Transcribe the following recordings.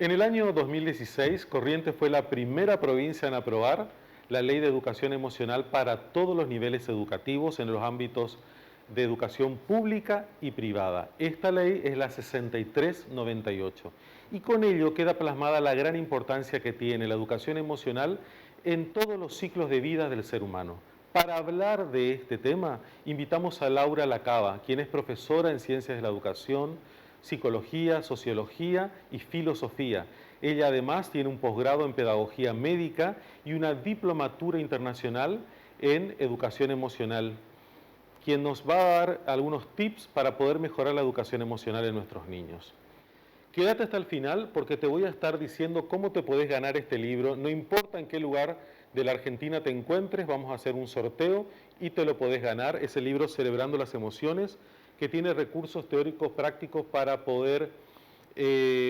En el año 2016, Corrientes fue la primera provincia en aprobar la Ley de Educación Emocional para todos los niveles educativos en los ámbitos de educación pública y privada. Esta ley es la 6398 y con ello queda plasmada la gran importancia que tiene la educación emocional en todos los ciclos de vida del ser humano. Para hablar de este tema, invitamos a Laura Lacaba, quien es profesora en Ciencias de la Educación, Psicología, Sociología y Filosofía. Ella además tiene un posgrado en Pedagogía Médica y una diplomatura internacional en Educación Emocional, quien nos va a dar algunos tips para poder mejorar la educación emocional en nuestros niños. Quédate hasta el final porque te voy a estar diciendo cómo te podés ganar este libro. No importa en qué lugar de la Argentina te encuentres, vamos a hacer un sorteo y te lo podés ganar. Ese libro Celebrando las Emociones, que tiene recursos teóricos prácticos para poder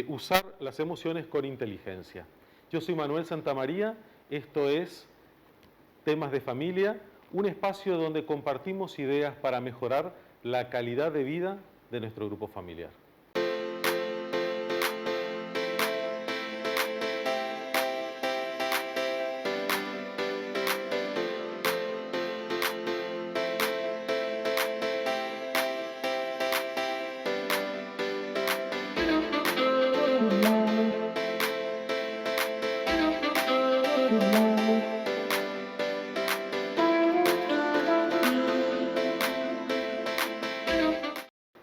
usar las emociones con inteligencia. Yo soy Manuel Santamaría, esto es Temas de Familia, un espacio donde compartimos ideas para mejorar la calidad de vida de nuestro grupo familiar.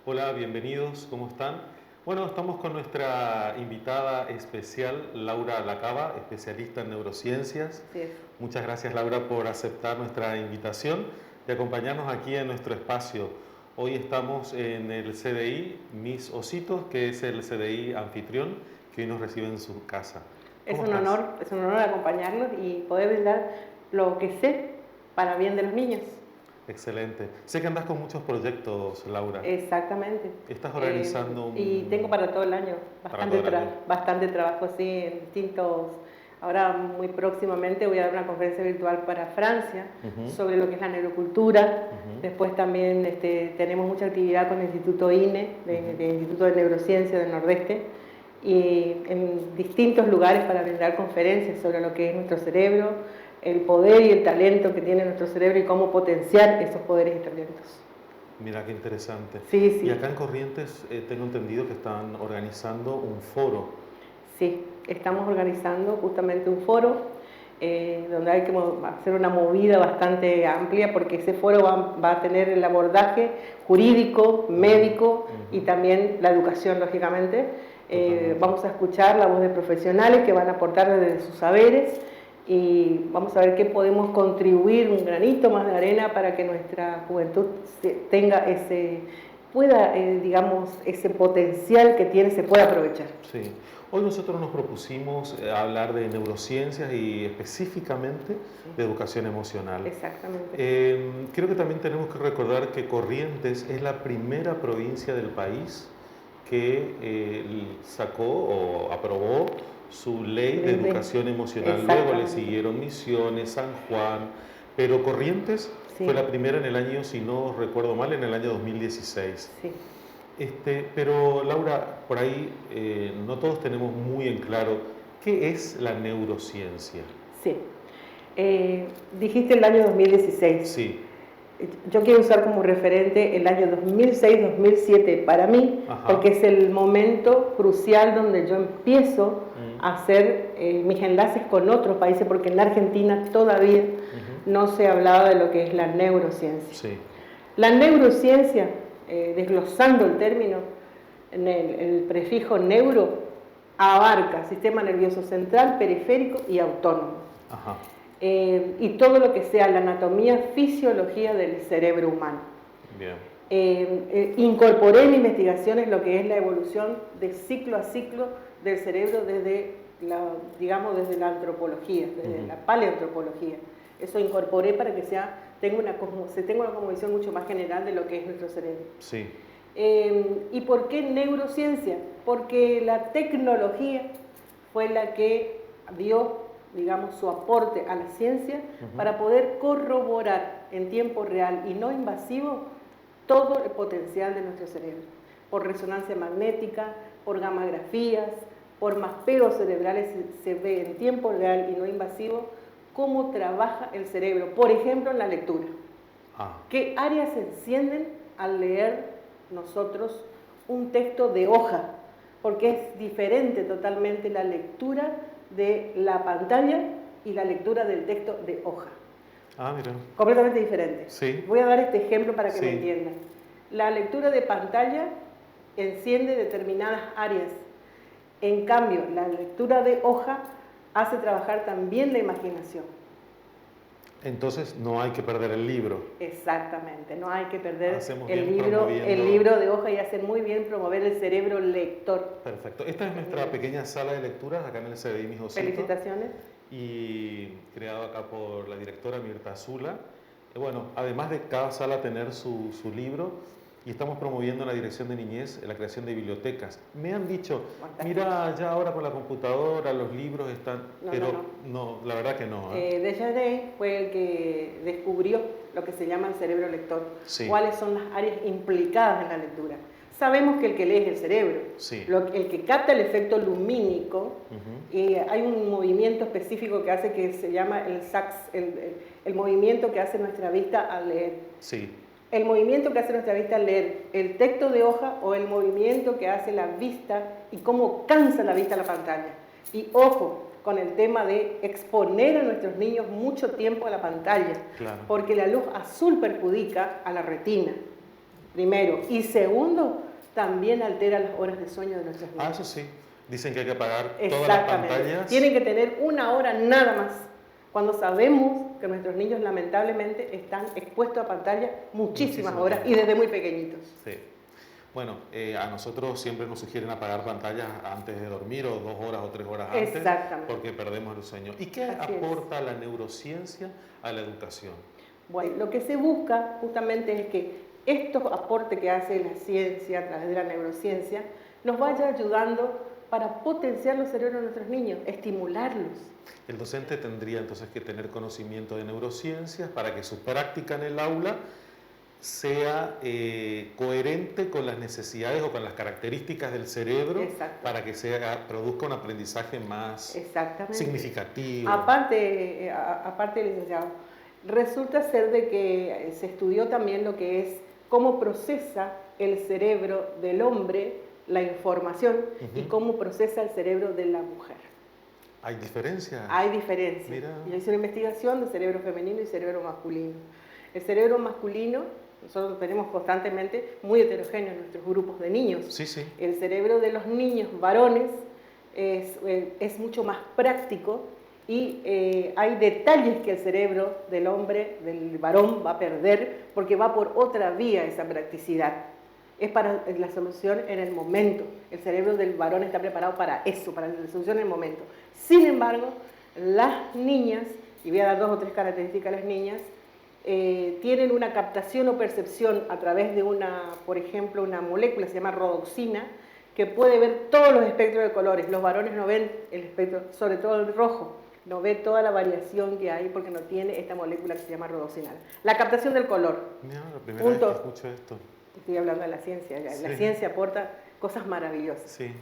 Hola, bienvenidos, ¿cómo están? Bueno, estamos con nuestra invitada especial, Laura Lacaba, especialista en neurociencias. Sí. Muchas gracias, Laura, por aceptar nuestra invitación y acompañarnos aquí en nuestro espacio. Hoy estamos en el CDI Mis Ositos, que es el CDI anfitrión que hoy nos recibe en su casa. Es un honor acompañarlos y poder brindar lo que sé para bien de los niños. Excelente. Sé que andas con muchos proyectos, Laura. Exactamente. Estás organizando y tengo para todo el año bastante trabajo, sí, en distintos. Ahora muy próximamente voy a dar una conferencia virtual para Francia sobre lo que es la neurocultura. Después también tenemos mucha actividad con el Instituto INE, el Instituto de Neurociencia del Nordeste, y en distintos lugares para brindar conferencias sobre lo que es nuestro cerebro, el poder y el talento que tiene nuestro cerebro y cómo potenciar esos poderes y talentos. Mira qué interesante. Sí, sí. Y acá en Corrientes tengo entendido que están organizando un foro. Sí, estamos organizando justamente un foro donde hay que hacer una movida bastante amplia porque ese foro va a tener el abordaje jurídico, médico y también la educación, lógicamente. Vamos a escuchar la voz de profesionales que van a aportar desde sus saberes y vamos a ver qué podemos contribuir, un granito más de arena para que nuestra juventud tenga ese potencial que tiene, se pueda aprovechar. Sí. Hoy nosotros nos propusimos hablar de neurociencias y específicamente de educación emocional. Exactamente. Creo que también tenemos que recordar que Corrientes es la primera provincia del país que sacó o aprobó su ley de educación emocional. Luego le siguieron Misiones, San Juan, pero Corrientes fue la primera en el año, si no recuerdo mal, en el año 2016. Sí. Pero Laura, por ahí no todos tenemos muy en claro qué es la neurociencia. Sí. Dijiste el año 2016. Sí. Yo quiero usar como referente el año 2006-2007 para mí, porque es el momento crucial donde yo empiezo a hacer mis enlaces con otros países, porque en la Argentina todavía no se hablaba de lo que es la neurociencia. Sí. La neurociencia, desglosando el término, el prefijo neuro abarca sistema nervioso central, periférico y autónomo. Ajá. Y todo lo que sea la anatomía, fisiología del cerebro humano. Bien. Incorporé en investigaciones lo que es la evolución de ciclo a ciclo del cerebro desde la antropología, desde la paleoantropología. Eso incorporé para que tenga una cosmovisión mucho más general de lo que es nuestro cerebro. Sí. ¿Y por qué neurociencia? Porque la tecnología fue la que dio su aporte a la ciencia para poder corroborar en tiempo real y no invasivo todo el potencial de nuestro cerebro, por resonancia magnética, por gamografías, por mapeos cerebrales se ve en tiempo real y no invasivo cómo trabaja el cerebro, por ejemplo en la lectura. ¿Qué áreas se encienden al leer nosotros un texto de hoja? Porque es diferente totalmente la lectura de la pantalla y la lectura del texto de hoja. Mira. Completamente diferente. Sí. Voy a dar este ejemplo para que me entiendan. La lectura de pantalla enciende determinadas áreas. En cambio, la lectura de hoja hace trabajar también la imaginación. Entonces no hay que perder el libro. Exactamente, no hay que perder el libro de hoja y hacen muy bien promover el cerebro lector. Perfecto. Esta es nuestra pequeña sala de lecturas acá en el CDI Mi Josito. Felicitaciones. Y creado acá por la directora Mirta Zula. Bueno, además de cada sala tener su libro, y estamos promoviendo en la Dirección de Niñez la creación de bibliotecas. Me han dicho, mira, ya ahora con la computadora los libros están... No, la verdad que no. Desjardins fue el que descubrió lo que se llama el cerebro lector. Sí. ¿Cuáles son las áreas implicadas en la lectura? Sabemos que el que lee es el cerebro. Sí. El que capta el efecto lumínico, hay un movimiento específico que hace que se llama el movimiento que hace nuestra vista al leer. Sí. El movimiento que hace nuestra vista al leer el texto de hoja o el movimiento que hace la vista y cómo cansa la vista a la pantalla. Y ojo con el tema de exponer a nuestros niños mucho tiempo a la pantalla, porque la luz azul perjudica a la retina, primero. Y segundo, también altera las horas de sueño de nuestros niños. Eso sí. Dicen que hay que apagar todas las pantallas. Tienen que tener 1 hora nada más. Cuando sabemos que nuestros niños lamentablemente están expuestos a pantalla muchísimas horas y desde muy pequeñitos. Sí. Bueno, a nosotros siempre nos sugieren apagar pantallas antes de dormir o 2 horas o 3 horas antes. Exactamente. Porque perdemos el sueño. ¿Y qué aporta la neurociencia a la educación? Bueno, lo que se busca justamente es que estos aportes que hace la ciencia a través de la neurociencia nos vaya ayudando para potenciar los cerebros de nuestros niños, estimularlos. El docente tendría entonces que tener conocimiento de neurociencias para que su práctica en el aula sea coherente con las necesidades o con las características del cerebro. Exacto. Para que produzca un aprendizaje más significativo. Aparte, licenciado, resulta ser de que se estudió también lo que es cómo procesa el cerebro del hombre la información y cómo procesa el cerebro de la mujer. ¿Hay diferencias? Hay diferencias. Mira. Yo hice una investigación de cerebro femenino y cerebro masculino. El cerebro masculino, nosotros tenemos constantemente muy heterogéneos nuestros grupos de niños. Sí, sí. El cerebro de los niños varones es mucho más práctico y hay detalles que el cerebro del hombre, del varón, va a perder porque va por otra vía esa practicidad. Es para la solución en el momento. El cerebro del varón está preparado para eso, para la solución en el momento. Sin embargo, las niñas, y voy a dar 2 o 3 características de las niñas, tienen una captación o percepción a través de por ejemplo, una molécula, se llama rodoxina, que puede ver todos los espectros de colores. Los varones no ven el espectro, sobre todo el rojo, no ve toda la variación que hay porque no tiene esta molécula que se llama rodoxina. La captación del color. Mira, la primera vez que escucho esto. Estoy hablando de la ciencia, la ciencia aporta cosas maravillosas. Sí.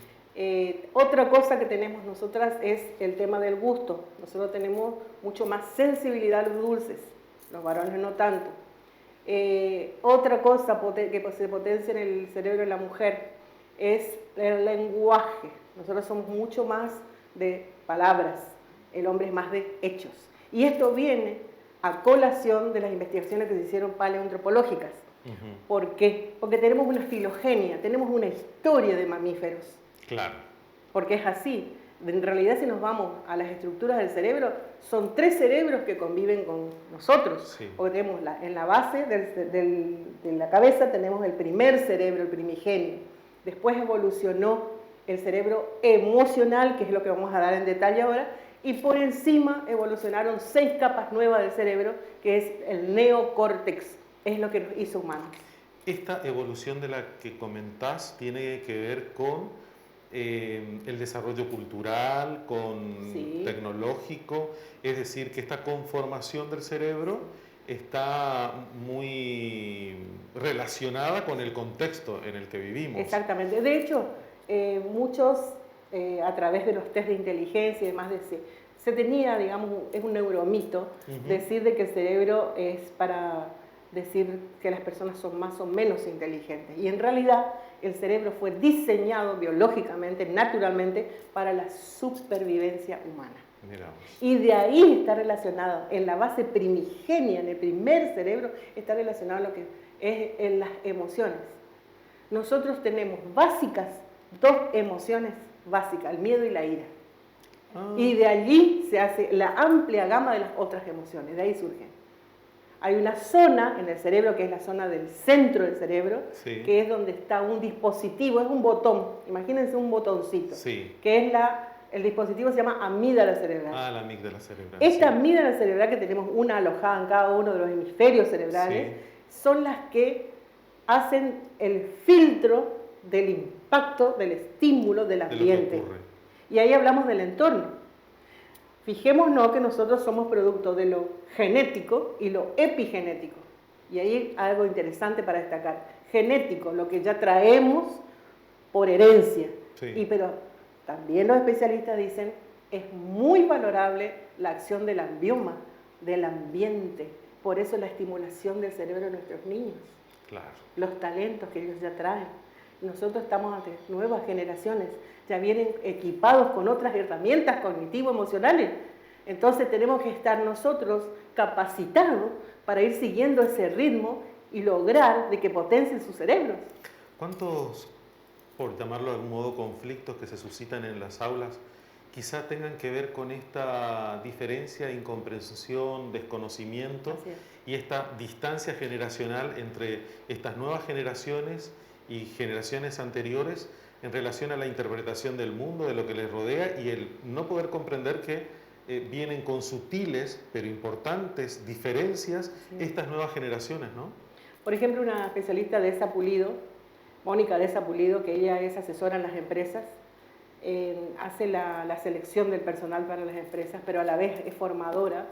Otra cosa que tenemos nosotras es el tema del gusto. Nosotros tenemos mucho más sensibilidad a los dulces, los varones no tanto. Otra cosa que se potencia en el cerebro de la mujer es el lenguaje. Nosotros somos mucho más de palabras, el hombre es más de hechos. Y esto viene a colación de las investigaciones que se hicieron paleoantropológicas. ¿Por qué? Porque tenemos una filogenia, tenemos una historia de mamíferos. Claro. Porque es así. En realidad, si nos vamos a las estructuras del cerebro, son 3 cerebros que conviven con nosotros. Sí. Porque tenemos en la base de la cabeza tenemos el primer cerebro, el primigenio. Después evolucionó el cerebro emocional, que es lo que vamos a dar en detalle ahora, y por encima evolucionaron 6 capas nuevas del cerebro, que es el neocórtex. Es lo que nos hizo humanos. Esta evolución de la que comentás tiene que ver con el desarrollo cultural, con tecnológico, es decir, que esta conformación del cerebro está muy relacionada con el contexto en el que vivimos. Exactamente. De hecho, muchos a través de los test de inteligencia y demás, se tenía, digamos, es un neuromito, decir de que el cerebro es para decir que las personas son más o menos inteligentes. Y en realidad el cerebro fue diseñado biológicamente, naturalmente, para la supervivencia humana. Miramos. Y de ahí está relacionado, en la base primigenia, en el primer cerebro, está relacionado a lo que es en las emociones. Nosotros tenemos básicas, dos emociones básicas, el miedo y la ira. Y de allí se hace la amplia gama de las otras emociones, de ahí surgen. Hay una zona en el cerebro, que es la zona del centro del cerebro, sí, que es donde está un dispositivo, es un botón, imagínense un botoncito, sí, que es el dispositivo se llama amígdala cerebral. Ah, la amígdala cerebral. Esta sí. amígdala cerebral, que tenemos una alojada en cada uno de los hemisferios cerebrales, son las que hacen el filtro del impacto, del estímulo, del ambiente. Y ahí hablamos del entorno. Fijémonos que nosotros somos producto de lo genético y lo epigenético. Y ahí hay algo interesante para destacar. Genético, lo que ya traemos por herencia. Sí. Pero también los especialistas dicen, es muy valorable la acción del ambioma, del ambiente. Por eso la estimulación del cerebro de nuestros niños. Claro. Los talentos que ellos ya traen. Nosotros estamos ante nuevas generaciones, ya vienen equipados con otras herramientas cognitivo-emocionales. Entonces tenemos que estar nosotros capacitados para ir siguiendo ese ritmo y lograr de que potencien sus cerebros. ¿Cuántos, por llamarlo de algún modo, conflictos que se suscitan en las aulas quizá tengan que ver con esta diferencia, incomprensión, desconocimiento y esta distancia generacional entre estas nuevas generaciones y generaciones anteriores en relación a la interpretación del mundo, de lo que les rodea, y el no poder comprender que vienen con sutiles pero importantes diferencias estas nuevas generaciones, ¿no? Por ejemplo, una especialista de Esa Pulido, Mónica de Esa Pulido, que ella es asesora en las empresas, hace la selección del personal para las empresas, pero a la vez es formadora.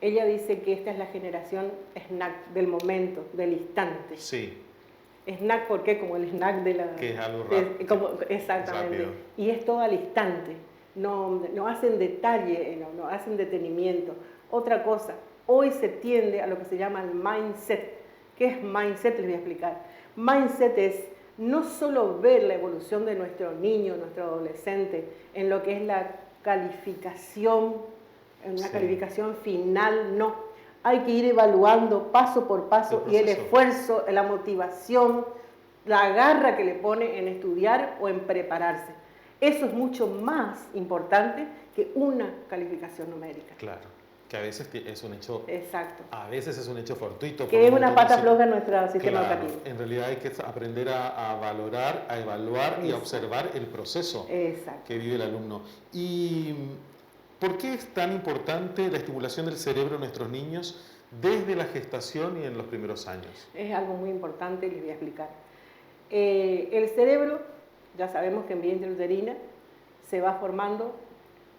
Ella dice que esta es la generación snack del momento, del instante. Sí. Snack, ¿por qué? Como el snack de la... Que es algo rápido. Exactamente. Rápido. Y es todo al instante. No hacen detalle, no hacen detenimiento. Otra cosa, hoy se tiende a lo que se llama el mindset. ¿Qué es mindset? Les voy a explicar. Mindset es no solo ver la evolución de nuestro niño, nuestro adolescente, en lo que es la calificación, en una calificación final, no. Hay que ir evaluando paso por paso y el esfuerzo, la motivación, la garra que le pone en estudiar o en prepararse. Eso es mucho más importante que una calificación numérica. Claro, que a veces es un hecho. Exacto. A veces es un hecho fortuito. Que es una pata floja en nuestro sistema educativo. En realidad hay que aprender a valorar, a evaluar y a observar el proceso que vive el alumno. Y ¿por qué es tan importante la estimulación del cerebro en nuestros niños desde la gestación y en los primeros años? Es algo muy importante y les voy a explicar. El cerebro, ya sabemos que en vientre uterina se va formando,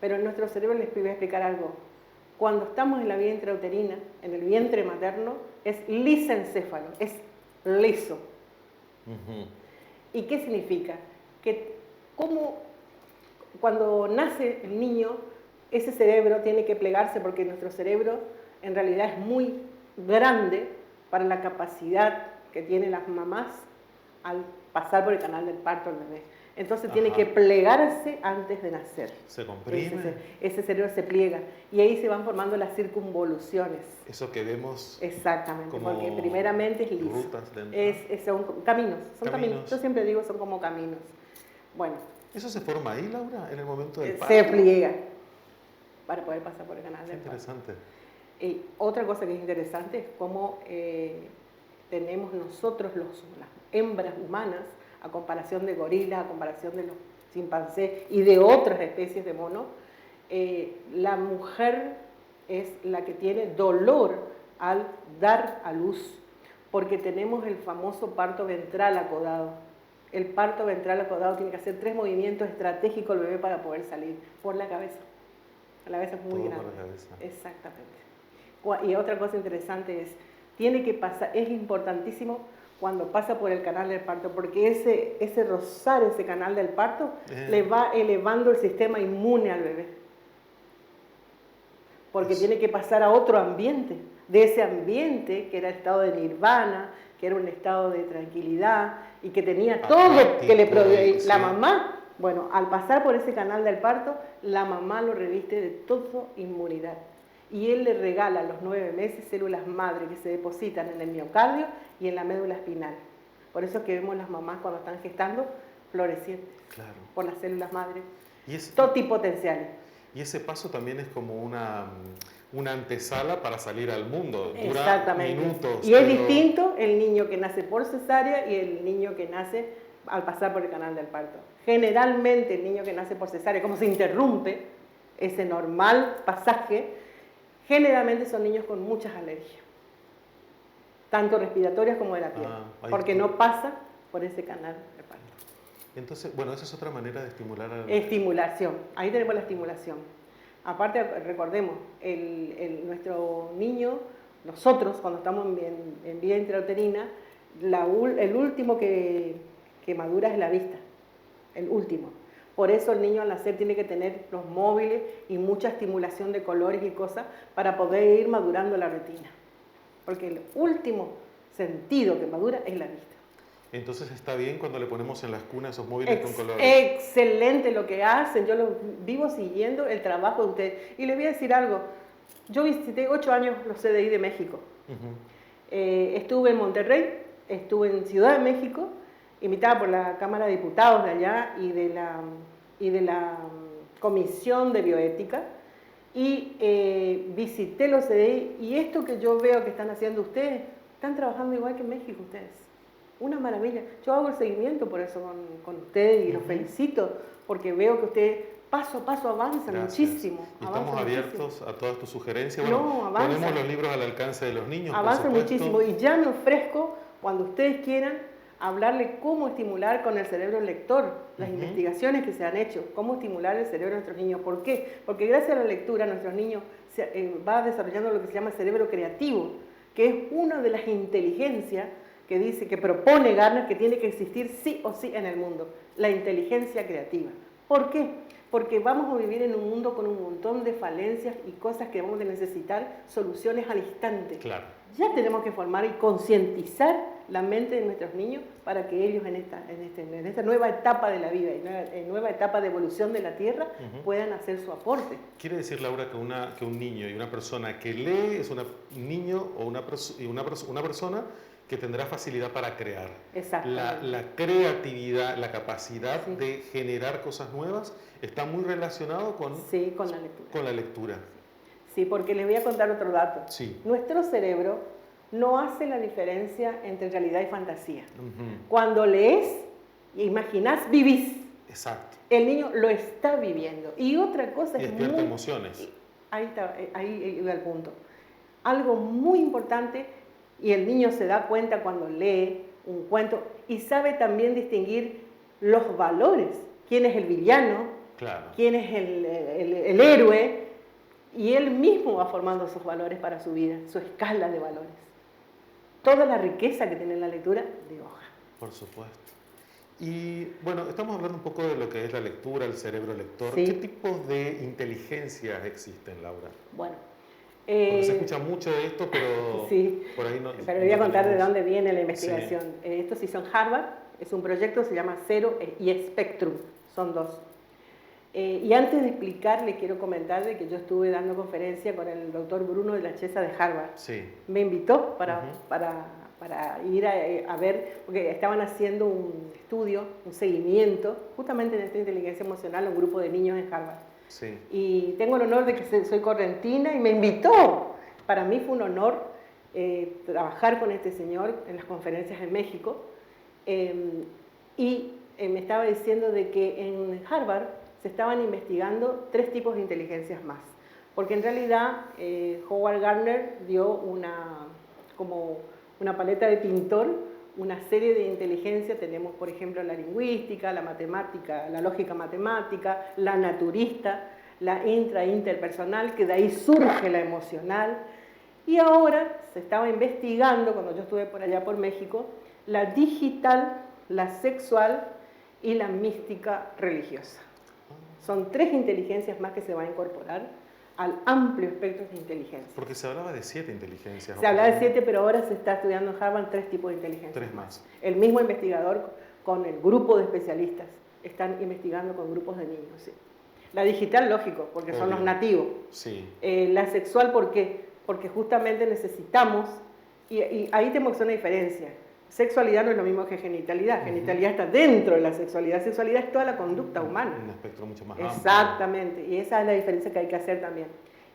pero en nuestro cerebro les voy a explicar algo. Cuando estamos en la vientre uterina, en el vientre materno, es lisencéfalo, es liso. ¿Y qué significa? Que cuando nace el niño, ese cerebro tiene que plegarse, porque nuestro cerebro en realidad es muy grande para la capacidad que tienen las mamás al pasar por el canal del parto del bebé. Entonces tiene que plegarse antes de nacer. Se comprime. Ese cerebro se pliega y ahí se van formando las circunvoluciones. Eso que vemos. Exactamente, porque primeramente es liso. Rutas son caminos. Yo siempre digo son como caminos. Bueno. ¿Eso se forma ahí, Laura, en el momento del parto? Se pliega para poder pasar por el canal del parto. Interesante. Y otra cosa que es interesante es cómo tenemos nosotros las hembras humanas, a comparación de gorilas, a comparación de los chimpancés y de otras especies de monos, la mujer es la que tiene dolor al dar a luz, porque tenemos el famoso parto ventral acodado. El parto ventral acodado tiene que hacer 3 movimientos estratégicos el bebé para poder salir por la cabeza. La cabeza es muy grande. Por la cabeza. Exactamente. Y otra cosa interesante es, tiene que pasar, es importantísimo cuando pasa por el canal del parto, porque ese rozar ese canal del parto le va elevando el sistema inmune al bebé. Porque tiene que pasar a otro ambiente, de ese ambiente que era el estado de nirvana, que era un estado de tranquilidad y que tenía todo que le proveía la mamá. Bueno, al pasar por ese canal del parto, la mamá lo reviste de toda inmunidad. Y él le regala a los 9 meses células madre que se depositan en el miocardio y en la médula espinal. Por eso es que vemos las mamás cuando están gestando florecientes, claro, por las células madre, totipotenciales. Y ese paso también es como una antesala para salir al mundo. Dura exactamente. Minutos. Y es distinto el niño que nace por cesárea y el niño que nace al pasar por el canal del parto. Generalmente el niño que nace por cesárea, como se interrumpe ese normal pasaje, generalmente son niños con muchas alergias, tanto respiratorias como de la piel, porque no pasa por ese canal del parto. Entonces, bueno, esa es otra manera de estimular a... Estimulación, ahí tenemos la estimulación. Aparte, recordemos, nuestro niño, nosotros cuando estamos en vía intrauterina, el último que madura es la vista, el último. Por eso el niño al nacer tiene que tener los móviles y mucha estimulación de colores y cosas para poder ir madurando la retina. Porque el último sentido que madura es la vista. Entonces está bien cuando le ponemos en las cunas esos móviles con colores. Excelente lo que hacen, yo lo vivo siguiendo el trabajo de ustedes. Y les voy a decir algo, yo visité 8 años los CDI de México. Estuve en Monterrey, estuve en Ciudad de México, invitada por la Cámara de Diputados de allá y de la Comisión de Bioética, y visité los CDI, y esto que yo veo que están haciendo ustedes, están trabajando igual que en México ustedes. Una maravilla. Yo hago el seguimiento por eso con ustedes y los felicito, porque veo que ustedes paso a paso avanzan muchísimo. Estamos abiertos a todas tus sugerencias. Bueno, ponemos los libros al alcance de los niños. Avanzan muchísimo, y ya me ofrezco, cuando ustedes quieran, hablarle cómo estimular con el cerebro lector, las investigaciones que se han hecho, cómo estimular el cerebro de nuestros niños. ¿Por qué? Porque gracias a la lectura nuestros niños va desarrollando lo que se llama el cerebro creativo, que es una de las inteligencias que propone Gardner que tiene que existir sí o sí en el mundo, la inteligencia creativa. ¿Por qué? Porque vamos a vivir en un mundo con un montón de falencias y cosas que vamos a necesitar soluciones al instante. Claro. Ya tenemos que formar y concientizar la mente de nuestros niños para que ellos en esta nueva etapa de la vida y nueva etapa de evolución de la Tierra puedan hacer su aporte. ¿Quiere decir, Laura, que un niño y una persona que lee es un niño o una persona que tendrá facilidad para crear? La creatividad, la capacidad de generar cosas nuevas está muy relacionado con la lectura. Con la lectura. Sí, porque les voy a contar otro dato. Sí. Nuestro cerebro no hace la diferencia entre realidad y fantasía. Cuando lees, imaginás, vivís. Exacto. El niño lo está viviendo. Y otra cosa y despierta emociones. Ahí iba el punto. Algo muy importante, y el niño se da cuenta cuando lee un cuento y sabe también distinguir los valores. ¿Quién es el villano? Claro. ¿Quién es el héroe? Y él mismo va formando sus valores para su vida, su escala de valores. Toda la riqueza que tiene la lectura de hoja. Por supuesto. Y bueno, estamos hablando un poco de lo que es la lectura, el cerebro lector. Sí. ¿Qué tipos de inteligencias existen, Laura? Bueno. Porque se escucha mucho de esto, pero por ahí no... Pero le voy a contar de dónde viene la investigación. Sí. Esto se hizo en Harvard, es un proyecto, se llama Zero y Spectrum, son dos. Y antes de explicarle, quiero comentar de que yo estuve dando conferencia con el doctor Bruno de la Chesa de Harvard. Sí. Me invitó para ir a ver, porque estaban haciendo un estudio, un seguimiento, justamente en esta inteligencia emocional, un grupo de niños en Harvard. Sí. Y tengo el honor de que soy correntina y me invitó. Para mí fue un honor trabajar con este señor en las conferencias en México. Y me estaba diciendo de que en Harvard se estaban investigando 3 tipos de inteligencias más. Porque en realidad Howard Gardner dio como una paleta de pintor, una serie de inteligencias. Tenemos, por ejemplo, la lingüística, la matemática, la lógica matemática, la naturista, la interpersonal, que de ahí surge la emocional. Y ahora se estaba investigando, cuando yo estuve por allá por México, la digital, la sexual y la mística religiosa. Son 3 inteligencias más que se van a incorporar al amplio espectro de inteligencia. Porque se hablaba de 7 inteligencias. Se hablaba de 7, pero ahora se está estudiando en Harvard 3 tipos de inteligencia. 3 más. El mismo investigador con el grupo de especialistas están investigando con grupos de niños. ¿Sí? La digital, lógico, porque son los nativos. Sí. La sexual, ¿por qué? Porque justamente necesitamos, y ahí tenemos que hacer una diferencia. Sexualidad no es lo mismo que genitalidad. Genitalidad está dentro de la sexualidad. Sexualidad es toda la conducta humana. Un espectro mucho más amplio. Exactamente, y esa es la diferencia que hay que hacer también.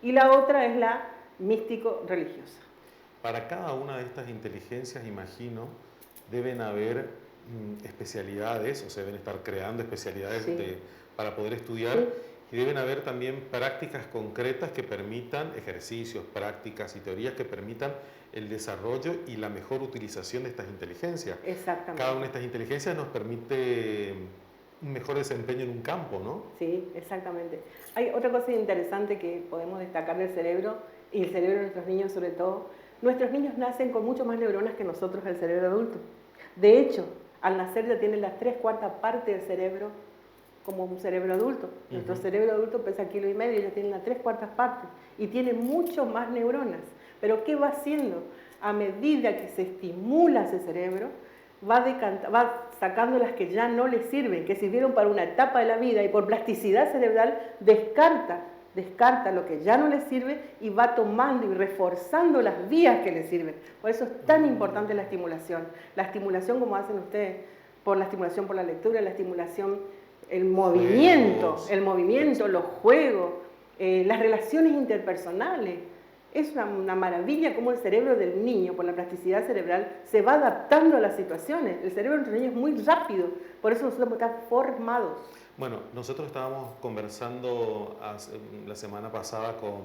Y la otra es la místico-religiosa. Para cada una de estas inteligencias, imagino, deben haber especialidades, o se deben estar creando especialidades para poder estudiar, y deben haber también prácticas concretas que permitan, ejercicios, prácticas y teorías que permitan el desarrollo y la mejor utilización de estas inteligencias. Exactamente. Cada una de estas inteligencias nos permite un mejor desempeño en un campo, ¿no? Sí, exactamente. Hay otra cosa interesante que podemos destacar del cerebro, y el cerebro de nuestros niños sobre todo. Nuestros niños nacen con mucho más neuronas que nosotros, el cerebro adulto. De hecho, al nacer ya tienen las 3/4 partes del cerebro como un cerebro adulto. Nuestro cerebro adulto pesa 1,5 kilos y ya tiene las 3/4 partes y tiene mucho más neuronas. Pero ¿qué va haciendo? A medida que se estimula ese cerebro, va sacando las que ya no le sirven, que sirvieron para una etapa de la vida, y por plasticidad cerebral descarta lo que ya no le sirve y va tomando y reforzando las vías que le sirven. Por eso es tan importante la estimulación. La estimulación, como hacen ustedes, por la estimulación por la lectura, la estimulación, el movimiento, los juegos, las relaciones interpersonales. Es una maravilla cómo el cerebro del niño, por la plasticidad cerebral, se va adaptando a las situaciones. El cerebro de nuestro niño es muy rápido, por eso nosotros estamos formados. Bueno, nosotros estábamos conversando la semana pasada con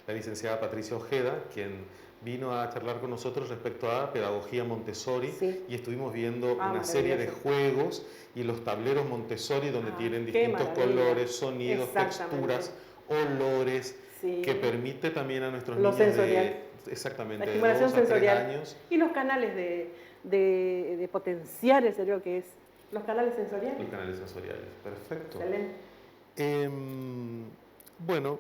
la licenciada Patricia Ojeda, quien vino a charlar con nosotros respecto a pedagogía Montessori, y estuvimos viendo una serie de juegos y los tableros Montessori donde tienen distintos colores, sonidos, texturas, olores, que permite también a nuestros niños exactamente, la estimulación de 2 a 3 sensorial años. Y los canales de potenciar el cerebro, que es los canales sensoriales. Los canales sensoriales, perfecto. Excelente. Bueno,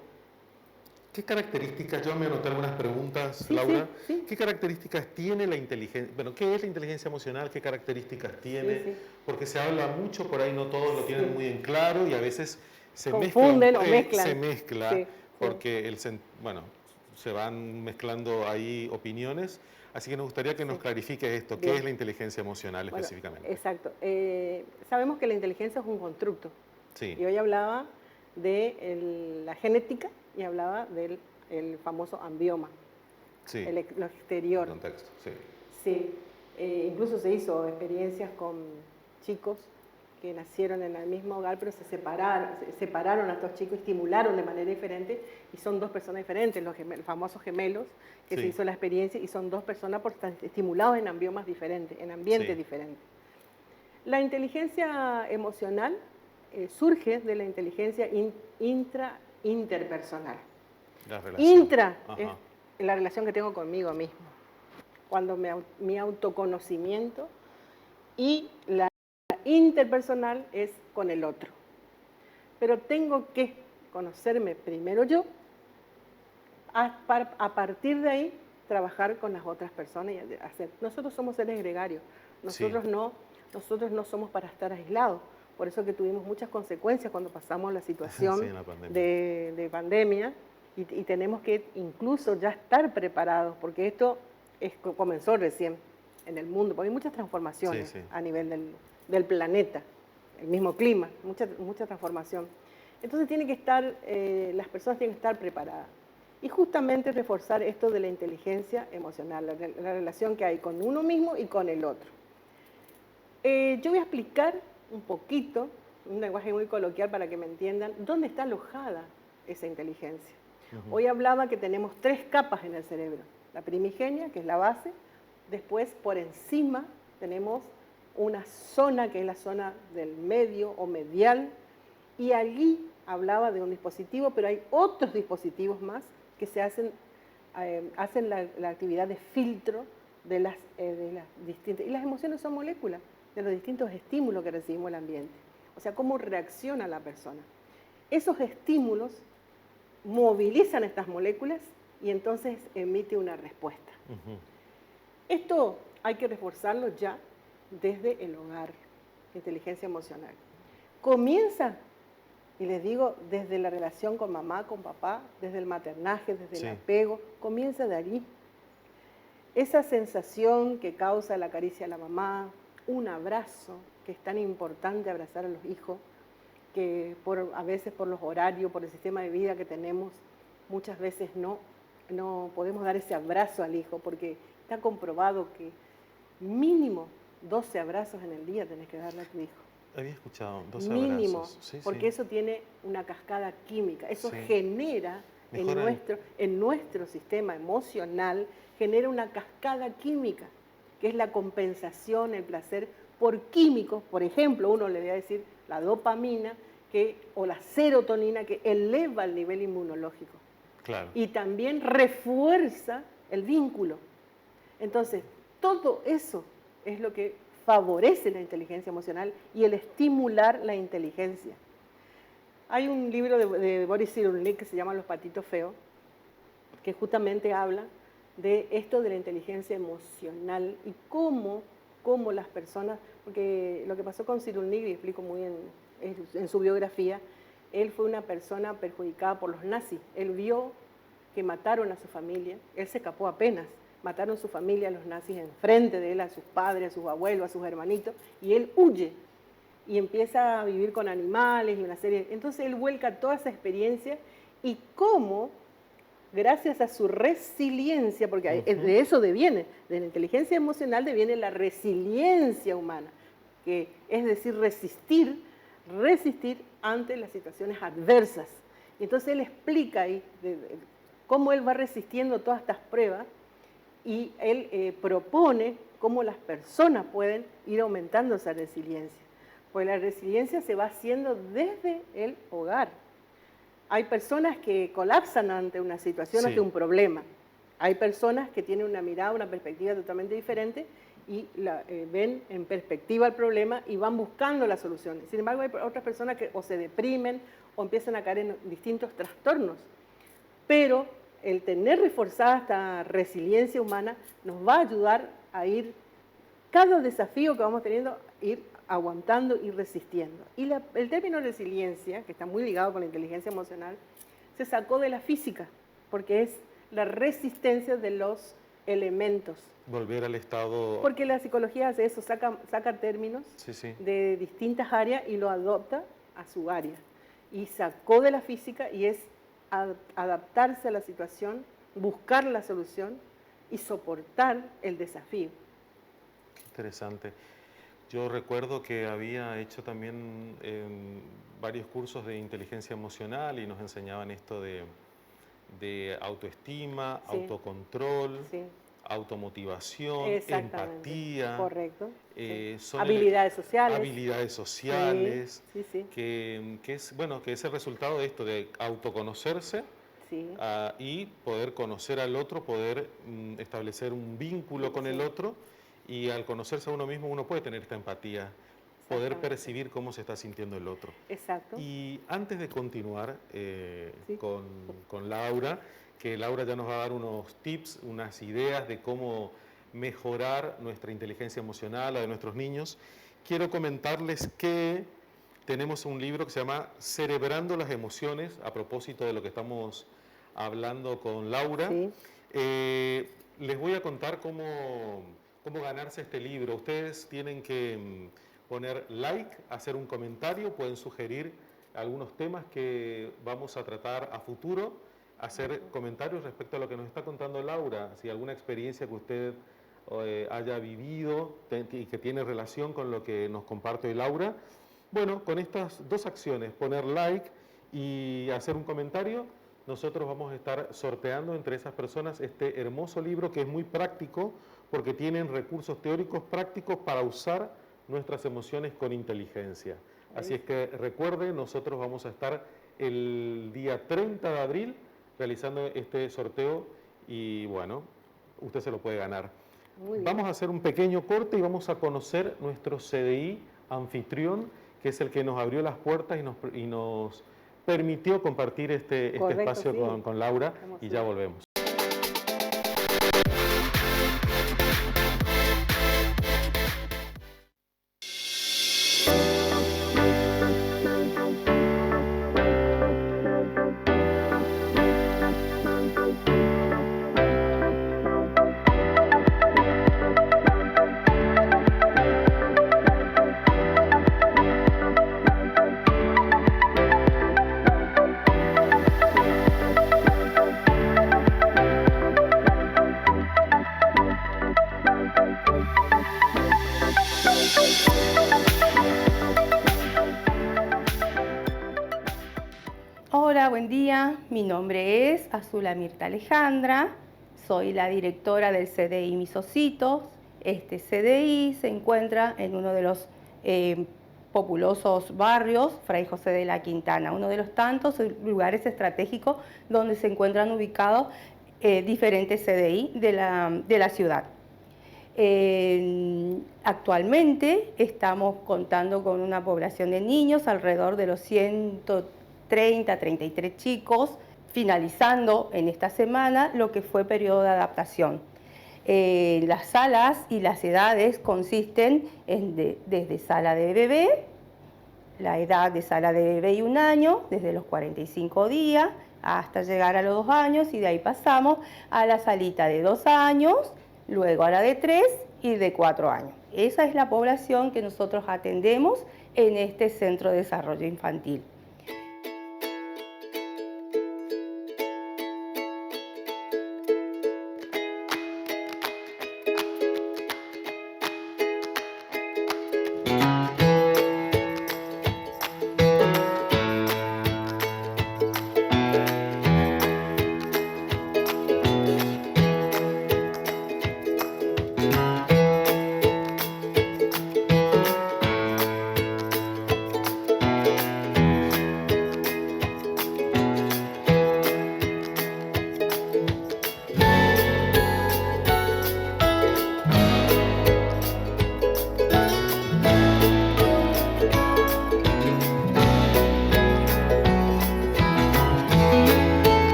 ¿qué características, yo me anoté algunas preguntas, Laura, ¿qué características tiene la inteligencia, bueno, qué es la inteligencia emocional, qué características tiene? Porque se habla mucho, por ahí no todos lo tienen muy en claro y a veces se confunden o mezclan. Se mezcla, porque se van mezclando ahí opiniones, así que nos gustaría que nos clarifique esto, ¿qué es la inteligencia emocional específicamente? Exacto, sabemos que la inteligencia es un constructo, y hoy hablaba de la genética y hablaba del famoso ambioma, lo exterior. El contexto, incluso se hizo experiencias con chicos que nacieron en el mismo hogar, pero se separaron a estos chicos, estimularon de manera diferente, y son 2 personas diferentes, los famosos gemelos, que se hizo la experiencia, y son 2 personas porque están estimulados en ambiomas diferentes, en ambientes diferentes. La inteligencia emocional surge de la inteligencia interpersonal. Intra es la relación que tengo conmigo mismo, cuando mi autoconocimiento, y la interpersonal es con el otro. Pero tengo que conocerme primero yo, a partir de ahí trabajar con las otras personas y hacer. Nosotros somos seres gregarios, nosotros no somos para estar aislados. Por eso que tuvimos muchas consecuencias cuando pasamos la situación de pandemia, y tenemos que incluso ya estar preparados, porque esto comenzó recién en el mundo, porque hay muchas transformaciones a nivel del planeta, el mismo clima, mucha transformación. Entonces las personas tienen que estar preparadas. Y justamente reforzar esto de la inteligencia emocional, la relación que hay con uno mismo y con el otro. Yo voy a explicar un poquito, un lenguaje muy coloquial para que me entiendan, dónde está alojada esa inteligencia. Hoy hablaba que tenemos 3 capas en el cerebro. La primigenia, que es la base, después por encima tenemos una zona que es la zona del medio o medial, y allí hablaba de un dispositivo, pero hay otros dispositivos más que hacen la actividad de filtro de las distintas... Y las emociones son moléculas de los distintos estímulos que recibimos del ambiente. O sea, cómo reacciona la persona. Esos estímulos movilizan estas moléculas y entonces emite una respuesta. Esto hay que reforzarlo ya desde el hogar, inteligencia emocional. Comienza, y les digo, desde la relación con mamá, con papá, desde el maternaje, desde el apego, comienza de allí. Esa sensación que causa la caricia de la mamá, un abrazo, que es tan importante abrazar a los hijos, que a veces por los horarios, por el sistema de vida que tenemos, muchas veces no podemos dar ese abrazo al hijo, porque está comprobado que mínimo 12 abrazos en el día tenés que darle a tu hijo. Había escuchado 12 mínimo, abrazos. Sí, porque eso tiene una cascada química, eso genera Mejora en nuestro sistema emocional, genera una cascada química, que es la compensación, el placer por químicos. Por ejemplo, uno le voy a decir la dopamina o la serotonina, que eleva el nivel inmunológico. Claro. Y también refuerza el vínculo. Entonces, todo eso es lo que favorece la inteligencia emocional y el estimular la inteligencia. Hay un libro de Boris Cyrulnik que se llama Los patitos feos, que justamente habla de esto de la inteligencia emocional y cómo las personas, porque lo que pasó con Cyrulnik, y explico muy en su biografía, él fue una persona perjudicada por los nazis. Él vio que mataron a su familia, él se escapó apenas, mataron a su familia los nazis enfrente de él, a sus padres, a sus abuelos, a sus hermanitos, y él huye y empieza a vivir con animales y una serie. Entonces él vuelca toda esa experiencia y cómo, gracias a su resiliencia, porque de eso deviene, de la inteligencia emocional deviene la resiliencia humana, que es decir, resistir ante las situaciones adversas. Y entonces él explica ahí cómo él va resistiendo todas estas pruebas y él propone cómo las personas pueden ir aumentando esa resiliencia. Pues la resiliencia se va haciendo desde el hogar. Hay personas que colapsan ante una situación, ante un problema. Hay personas que tienen una mirada, una perspectiva totalmente diferente y ven en perspectiva el problema y van buscando la solución. Sin embargo, hay otras personas que o se deprimen o empiezan a caer en distintos trastornos. Pero el tener reforzada esta resiliencia humana nos va a ayudar a ir, cada desafío que vamos teniendo, ir aguantando y resistiendo. Y el término resiliencia, que está muy ligado con la inteligencia emocional, se sacó de la física, porque es la resistencia de los elementos. Volver al estado... Porque la psicología hace eso, saca términos de distintas áreas y lo adopta a su área. Y sacó de la física y es adaptarse a la situación, buscar la solución y soportar el desafío. Qué interesante. Yo recuerdo que había hecho también varios cursos de inteligencia emocional y nos enseñaban esto de autoestima, autocontrol, automotivación, empatía. Correcto. Son habilidades sociales. Habilidades sociales, que es el resultado de esto, de autoconocerse y poder conocer al otro, poder establecer un vínculo con el otro. Y al conocerse a uno mismo, uno puede tener esta empatía, poder percibir cómo se está sintiendo el otro. Exacto. Y antes de continuar con Laura, que Laura ya nos va a dar unos tips, unas ideas de cómo mejorar nuestra inteligencia emocional, la de nuestros niños, quiero comentarles que tenemos un libro que se llama Cerebrando las Emociones, a propósito de lo que estamos hablando con Laura. Les voy a contar cómo ganarse este libro. Ustedes tienen que poner like, hacer un comentario, pueden sugerir algunos temas que vamos a tratar a futuro, hacer comentarios respecto a lo que nos está contando Laura, si alguna experiencia que usted haya vivido y que tiene relación con lo que nos comparte hoy Laura. Bueno, con estas dos acciones, poner like y hacer un comentario, nosotros vamos a estar sorteando entre esas personas este hermoso libro que es muy práctico porque tienen recursos teóricos prácticos para usar nuestras emociones con inteligencia. Así es que recuerden, nosotros vamos a estar el día 30 de abril realizando este sorteo y bueno, usted se lo puede ganar. Muy bien. Vamos a hacer un pequeño corte y vamos a conocer nuestro CDI anfitrión, que es el que nos abrió las puertas y nos permitió compartir este espacio sí. con Laura, y ya volvemos. Hola, buen día. Mi nombre es Azula Mirta Alejandra. Soy la directora del CDI Mis Ositos. Este CDI se encuentra en uno de los populosos barrios, Fray José de la Quintana, uno de los tantos lugares estratégicos donde se encuentran ubicados diferentes CDI de la ciudad. Actualmente estamos contando con una población de niños, alrededor de los 33 chicos, finalizando en esta semana lo que fue periodo de adaptación. Las salas y las edades consisten desde sala de bebé, la edad de sala de bebé y 1 año, desde los 45 días hasta llegar a los 2 años, y de ahí pasamos a la salita de 2 años, luego a la de 3 y de 4 años. Esa es la población que nosotros atendemos en este Centro de Desarrollo Infantil.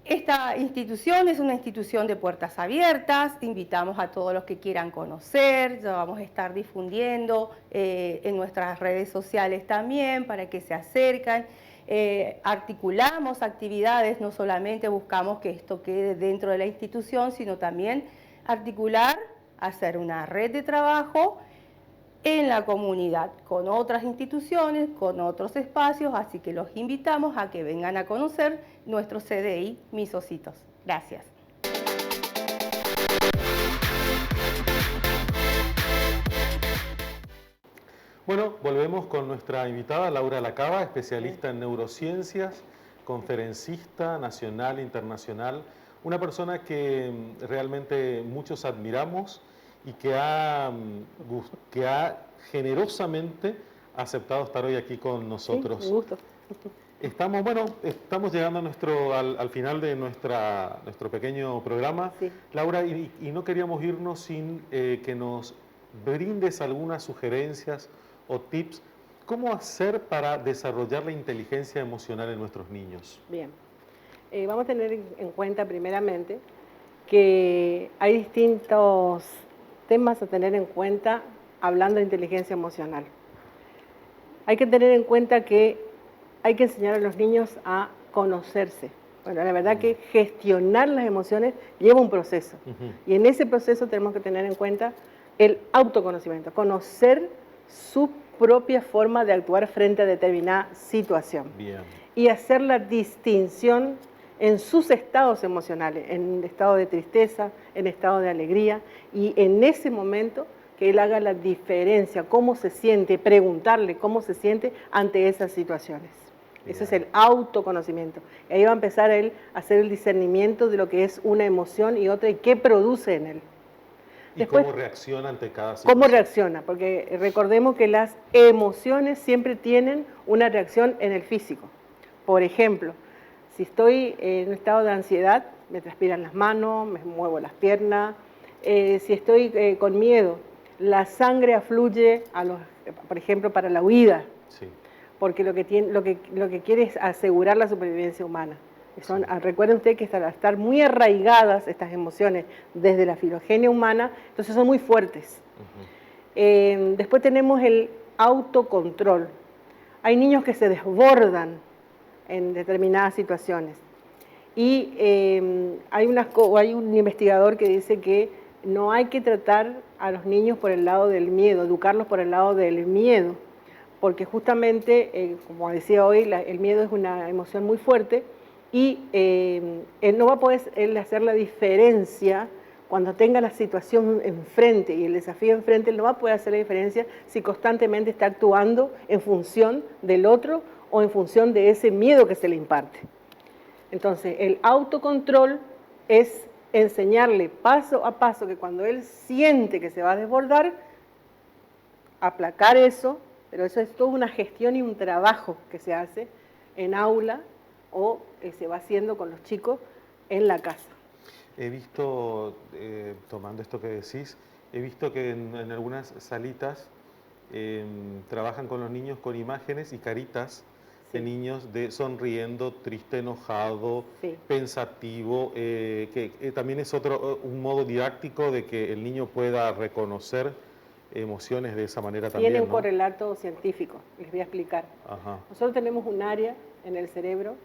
Esta institución es una institución de puertas abiertas. Invitamos a todos los que quieran conocer. Ya vamos a estar difundiendo en nuestras redes sociales también para que se acerquen. Articulamos actividades, no solamente buscamos que esto quede dentro de la institución, sino también articular, hacer una red de trabajo en la comunidad, con otras instituciones, con otros espacios, así que los invitamos a que vengan a conocer nuestro CDI Mis Ositos. Gracias. Bueno, volvemos con nuestra invitada Laura Lacaba, especialista en neurociencias, conferencista nacional e internacional, una persona que realmente muchos admiramos y que ha generosamente aceptado estar hoy aquí con nosotros. Sí, un gusto. Estamos llegando a al final de nuestro pequeño programa. Sí. Laura, y no queríamos irnos sin que nos brindes algunas sugerencias o tips. ¿Cómo hacer para desarrollar la inteligencia emocional en nuestros niños? Bien. Vamos a tener en cuenta primeramente que hay distintos temas a tener en cuenta hablando de inteligencia emocional. Hay que tener en cuenta que hay que enseñar a los niños a conocerse. Bueno, la verdad que gestionar las emociones lleva un proceso. Y en ese proceso tenemos que tener en cuenta el autoconocimiento, conocer su propia forma de actuar frente a determinada situación. Bien. Y hacer la distinción en sus estados emocionales, en estado de tristeza, en estado de alegría, y en ese momento que él haga la diferencia, cómo se siente, preguntarle cómo se siente ante esas situaciones. Bien. Ese es el autoconocimiento. Y ahí va a empezar él a hacer el discernimiento de lo que es una emoción y otra y qué produce en él. ¿Y Después, cómo reacciona ante cada situación? ¿cómo reacciona? Porque recordemos que las emociones siempre tienen una reacción en el físico. Por ejemplo, si estoy en un estado de ansiedad, me transpiran las manos, me muevo las piernas. Si estoy con miedo, la sangre afluye, por ejemplo, para la huida, Sí. porque lo que quiere es asegurar la supervivencia humana. Recuerden ustedes que al estar muy arraigadas estas emociones desde la filogenia humana, entonces son muy fuertes. Después tenemos el autocontrol. Hay niños que se desbordan en determinadas situaciones. Y hay un investigador que dice que no hay que tratar a los niños por el lado del miedo, educarlos por el lado del miedo, porque justamente, como decía hoy, el miedo es una emoción muy fuerte y él no va a poder hacer la diferencia cuando tenga la situación enfrente y el desafío enfrente. Él no va a poder hacer la diferencia si constantemente está actuando en función del otro o en función de ese miedo que se le imparte. Entonces, el autocontrol es enseñarle paso a paso que cuando él siente que se va a desbordar, aplacar eso, pero eso es toda una gestión y un trabajo que se hace en aula o se va haciendo con los chicos en la casa. He visto, tomando esto que decís, he visto que en algunas salitas trabajan con los niños con imágenes y caritas de niños sonriendo, triste, enojado, pensativo, que también es un modo didáctico de que el niño pueda reconocer emociones de esa manera también, Tiene un ¿no? correlato científico, les voy a explicar. Ajá. Nosotros tenemos un área en el cerebro,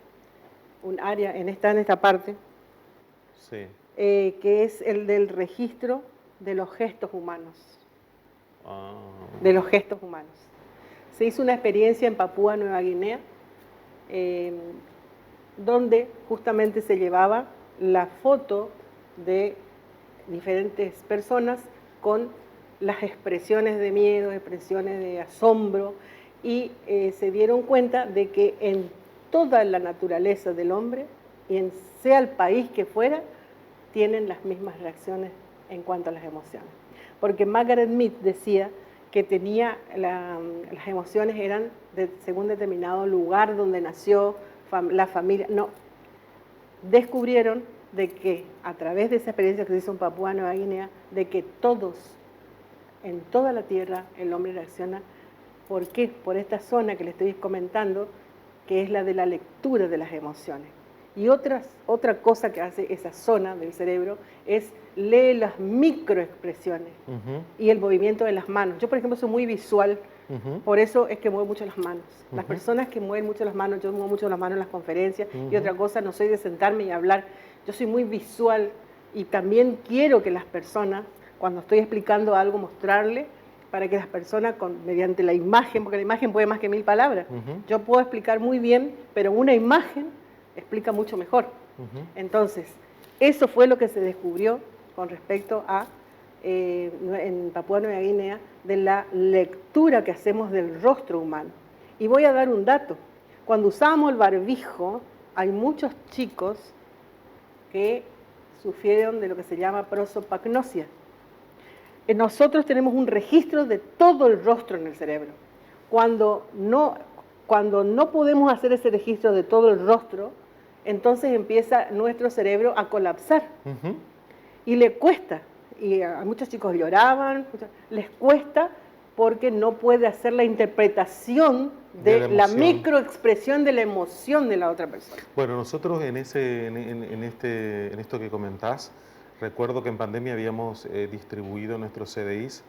un área en esta parte, sí. Que es el del registro de los gestos humanos. Ah. De los gestos humanos. Se hizo una experiencia en Papúa Nueva Guinea, donde justamente se llevaba la foto de diferentes personas con las expresiones de miedo, expresiones de asombro, y se dieron cuenta de que en toda la naturaleza del hombre, y sea el país que fuera, tienen las mismas reacciones en cuanto a las emociones. Porque Margaret Mead decía que las emociones eran según determinado lugar donde nació, la familia. No, descubrieron de que a través de esa experiencia que se hizo en Papúa Nueva Guinea, de que todos, en toda la Tierra, el hombre reacciona. ¿Por qué? Por esta zona que le estoy comentando, que es la de la lectura de las emociones. Y otra cosa que hace esa zona del cerebro es leer las microexpresiones y el movimiento de las manos. Yo, por ejemplo, soy muy visual, por eso es que muevo mucho las manos. Las personas que mueven mucho las manos, yo muevo mucho las manos en las conferencias, y otra cosa, no soy de sentarme y hablar. Yo soy muy visual y también quiero que las personas, cuando estoy explicando algo, mostrarle, para que las personas, mediante la imagen, porque la imagen puede más que 1000 palabras, yo puedo explicar muy bien, pero una imagen explica mucho mejor. Entonces, eso fue lo que se descubrió con respecto a, en Papúa Nueva Guinea, de la lectura que hacemos del rostro humano. Y voy a dar un dato. Cuando usábamos el barbijo, hay muchos chicos que sufrieron de lo que se llama prosopagnosia. Nosotros tenemos un registro de todo el rostro en el cerebro. Cuando no podemos hacer ese registro de todo el rostro, entonces empieza nuestro cerebro a colapsar. Y le cuesta. Y a muchos chicos lloraban, les cuesta porque no puede hacer la interpretación de la microexpresión de la emoción de la otra persona. Bueno, nosotros en esto que comentás, recuerdo que en pandemia habíamos distribuido nuestros CDIs,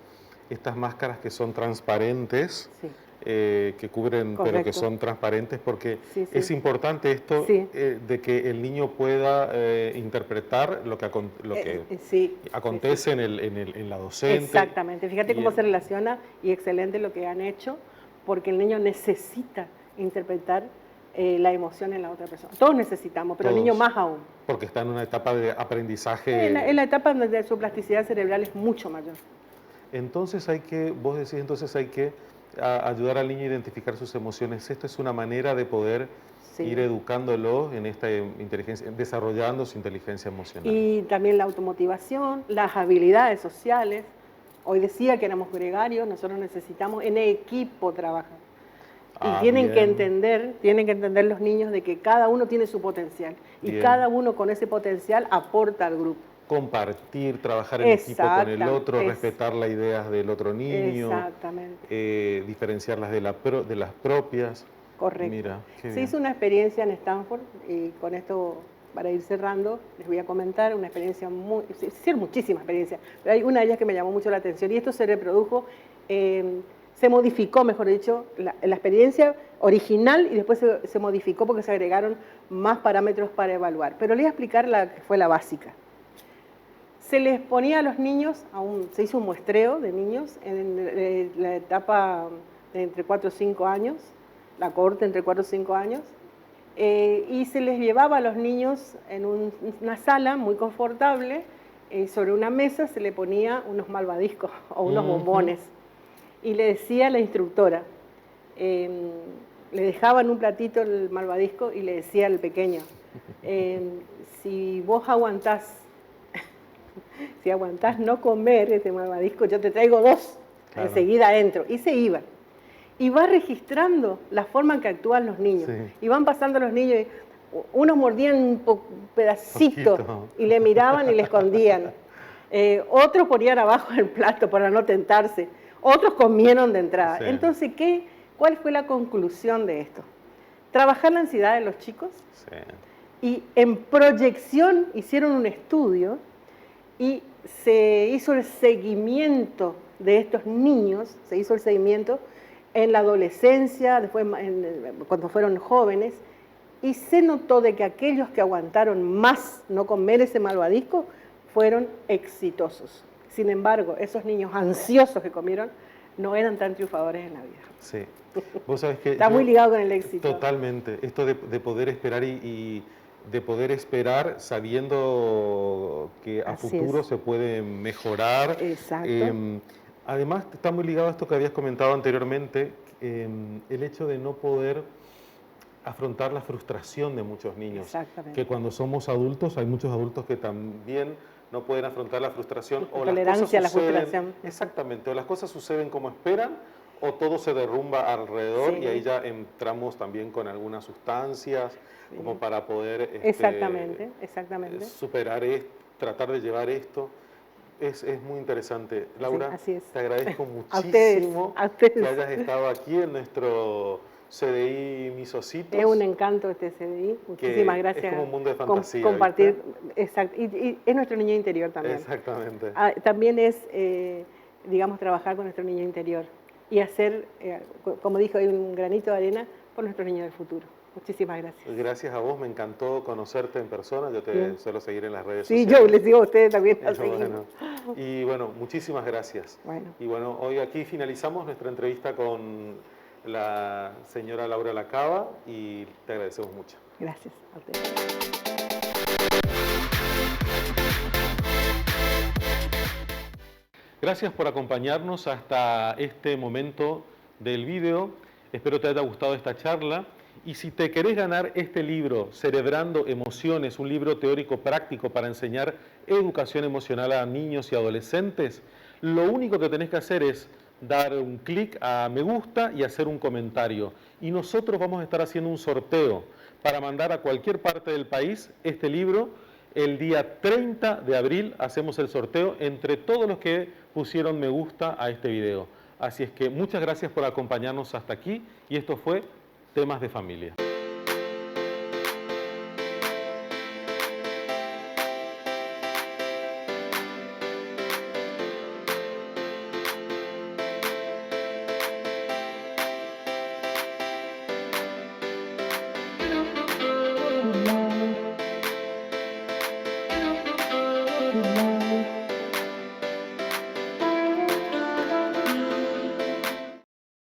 estas máscaras que son transparentes, que cubren, correcto, pero que son transparentes, porque es importante esto de que el niño pueda interpretar lo que acontece en la docente. Exactamente, fíjate cómo se relaciona, y excelente lo que han hecho, porque el niño necesita interpretar la emoción en la otra persona. Todos necesitamos, pero el niño más aún. Porque está en una etapa de aprendizaje. En la etapa donde su plasticidad cerebral es mucho mayor. Entonces vos decís, hay que ayudar al niño a identificar sus emociones. Esto es una manera de poder ir educándolo en esta inteligencia, desarrollando su inteligencia emocional. Y también la automotivación, las habilidades sociales. Hoy decía que éramos gregarios, nosotros necesitamos en equipo trabajar. Y tienen que entender los niños de que cada uno tiene su potencial. Y cada uno con ese potencial aporta al grupo. Compartir, trabajar en equipo con el otro, respetar las ideas del otro niño. Exactamente. Diferenciarlas de las propias. Correcto. Mira, se hizo una experiencia en Stanford, y con esto, para ir cerrando, les voy a comentar una experiencia muchísimas experiencias, pero hay una de ellas que me llamó mucho la atención, y esto se reprodujo, se modificó, mejor dicho, la experiencia original, y después se modificó porque se agregaron más parámetros para evaluar. Pero les voy a explicar la que fue la básica. Se les ponía a los niños, se hizo un muestreo de niños en la etapa de entre 4 o 5 años, la cohorte entre 4 o 5 años, y se les llevaba a los niños en una sala muy confortable, sobre una mesa se le ponía unos malvadiscos o unos bombones, y le decía a la instructora, le dejaban un platito el malvadisco y le decía al pequeño, si vos aguantás no comer ese malvadisco, yo te traigo 2, enseguida entro, y se iban. Y va registrando la forma en que actúan los niños. Y van pasando los niños, y unos mordían un pedacito y le miraban y le escondían. Otros ponían abajo el plato para no tentarse. Otros comieron de entrada. Entonces, ¿cuál fue la conclusión de esto? Trabajar la ansiedad de los chicos. Y en proyección hicieron un estudio y se hizo el seguimiento de estos niños, en la adolescencia, después cuando fueron jóvenes, y se notó de que aquellos que aguantaron más no comer ese malvadisco fueron exitosos. Sin embargo, esos niños ansiosos que comieron no eran tan triunfadores en la vida. Sí. Vos sabés que está muy ligado con el éxito. Totalmente. Esto de poder esperar y de poder esperar sabiendo que a futuro se puede mejorar. Exacto. Además, está muy ligado a esto que habías comentado anteriormente, el hecho de no poder afrontar la frustración de muchos niños. Exactamente. Que cuando somos adultos, hay muchos adultos que también no pueden afrontar la frustración. O tolerancia a la frustración. Exactamente, o las cosas suceden como esperan, o todo se derrumba alrededor, y ahí ya entramos también con algunas sustancias, como para poder exactamente. superar esto, tratar de llevar esto. Es muy interesante. Laura, te agradezco muchísimo a ustedes. Que hayas estado aquí en nuestro CDI Mis Ositos. Es un encanto este CDI. Muchísimas gracias. Es como un mundo de fantasía. Compartir, exacto. Y es nuestro niño interior también. Exactamente. También es, digamos, trabajar con nuestro niño interior y hacer, como dijo, hay un granito de arena por nuestro niño del futuro. Muchísimas gracias. Gracias a vos, me encantó conocerte en persona. Yo te suelo seguir en las redes sociales. Sí, yo les digo a ustedes también. Y bueno, muchísimas gracias. Y bueno, hoy aquí finalizamos nuestra entrevista con la señora Laura Lacaba y te agradecemos mucho. Gracias a ustedes. Gracias por acompañarnos hasta este momento del video. Espero te haya gustado esta charla. Y si te querés ganar este libro, Cerebrando Emociones, un libro teórico práctico para enseñar educación emocional a niños y adolescentes, lo único que tenés que hacer es dar un clic a me gusta y hacer un comentario. Y nosotros vamos a estar haciendo un sorteo para mandar a cualquier parte del país este libro. El día 30 de abril hacemos el sorteo entre todos los que pusieron me gusta a este video. Así es que muchas gracias por acompañarnos hasta aquí y esto fue Temas de Familia.